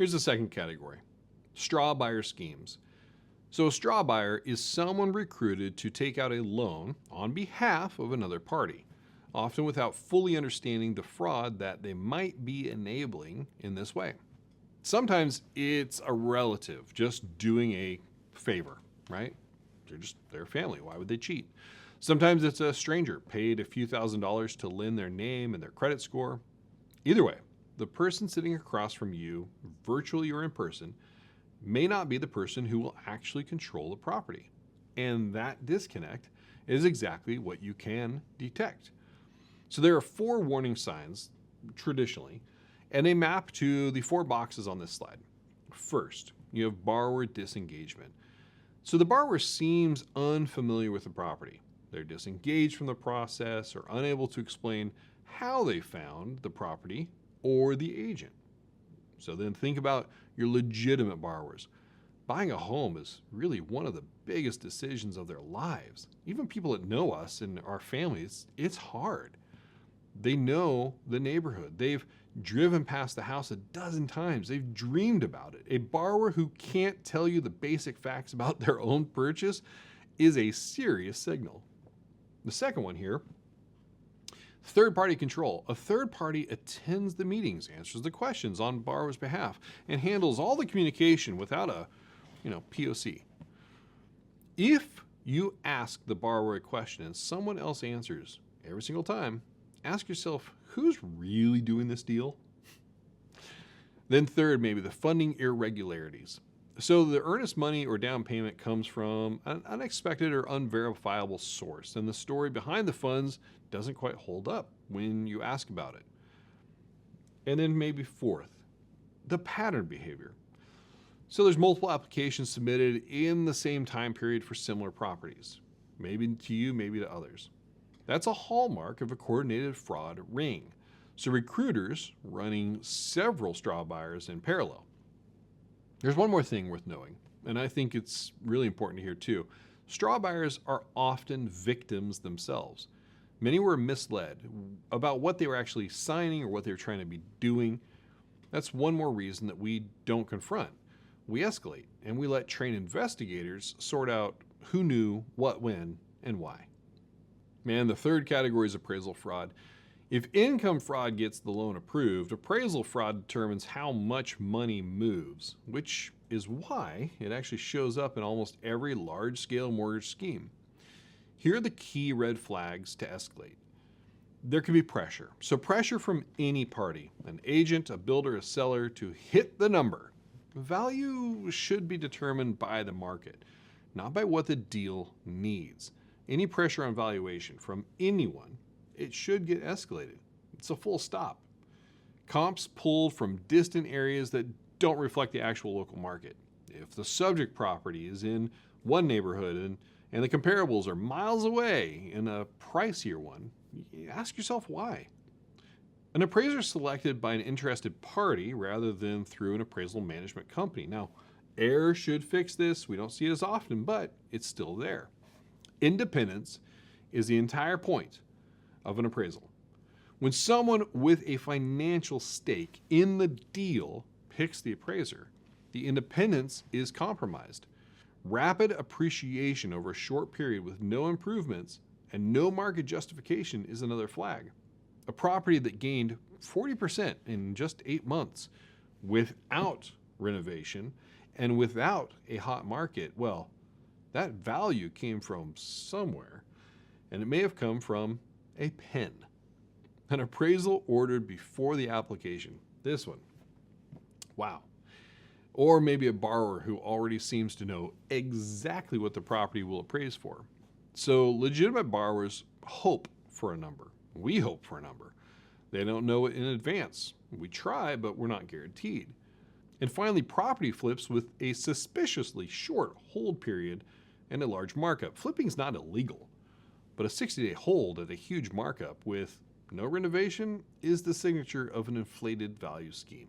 Here's the second category: straw buyer schemes. So a straw buyer is someone recruited to take out a loan on behalf of another party, often without fully understanding the fraud that they might be enabling in this way. Sometimes it's a relative just doing a favor, right? They're just their family. Why would they cheat? Sometimes it's a stranger paid a few $1,000s to lend their name and their credit score. Either way, the person sitting across from you, virtually or in person, may not be the person who will actually control the property. And that disconnect is exactly what you can detect. So there are 4 warning signs traditionally, and they map to the 4 boxes on this slide. First, you have borrower disengagement. So the borrower seems unfamiliar with the property. They're disengaged from the process or unable to explain how they found the property or the agent. So then think about your legitimate borrowers. Buying a home is really one of the biggest decisions of their lives. Even people that know us and our families, it's hard. They know the neighborhood. They've driven past the house a dozen times. They've dreamed about it. A borrower who can't tell you the basic facts about their own purchase is a serious signal. The second one here: third-party control. A third party attends the meetings, answers the questions on borrower's behalf, and handles all the communication without a, POC. If you ask the borrower a question and someone else answers every single time, ask yourself, who's really doing this deal? Then third, maybe the funding irregularities. So the earnest money or down payment comes from an unexpected or unverifiable source, and the story behind the funds doesn't quite hold up when you ask about it. And then maybe fourth, the pattern behavior. So there's multiple applications submitted in the same time period for similar properties, maybe to you, maybe to others. That's a hallmark of a coordinated fraud ring. So recruiters running several straw buyers in parallel. There's one more thing worth knowing, and I think it's really important to hear too. Straw buyers are often victims themselves. Many were misled about what they were actually signing or what they were trying to be doing. That's one more reason that we don't confront. We escalate, and we let trained investigators sort out who knew what, when, and why. Man, the third category is appraisal fraud. If income fraud gets the loan approved, appraisal fraud determines how much money moves, which is why it actually shows up in almost every large-scale mortgage scheme. Here are the key red flags to escalate. There can be pressure. So pressure from any party, an agent, a builder, a seller, to hit the number. Value should be determined by the market, not by what the deal needs. Any pressure on valuation from anyone, it should get escalated. It's a full stop. Comps pulled from distant areas that don't reflect the actual local market. If the subject property is in one neighborhood and the comparables are miles away in a pricier one, ask yourself why. An appraiser is selected by an interested party rather than through an appraisal management company. Now, AIR should fix this. We don't see it as often, but it's still there. Independence is the entire point of an appraisal. When someone with a financial stake in the deal picks the appraiser, the independence is compromised. Rapid appreciation over a short period with no improvements and no market justification is another flag. A property that gained 40% in just 8 months without renovation and without a hot market, well, that value came from somewhere, and it may have come from a pen. An appraisal ordered before the application. This one. Wow. Or maybe a borrower who already seems to know exactly what the property will appraise for. So legitimate borrowers hope for a number. We hope for a number. They don't know it in advance. We try, but we're not guaranteed. And finally, property flips with a suspiciously short hold period and a large markup. Flipping is not illegal, but a 60-day hold at a huge markup with no renovation is the signature of an inflated value scheme.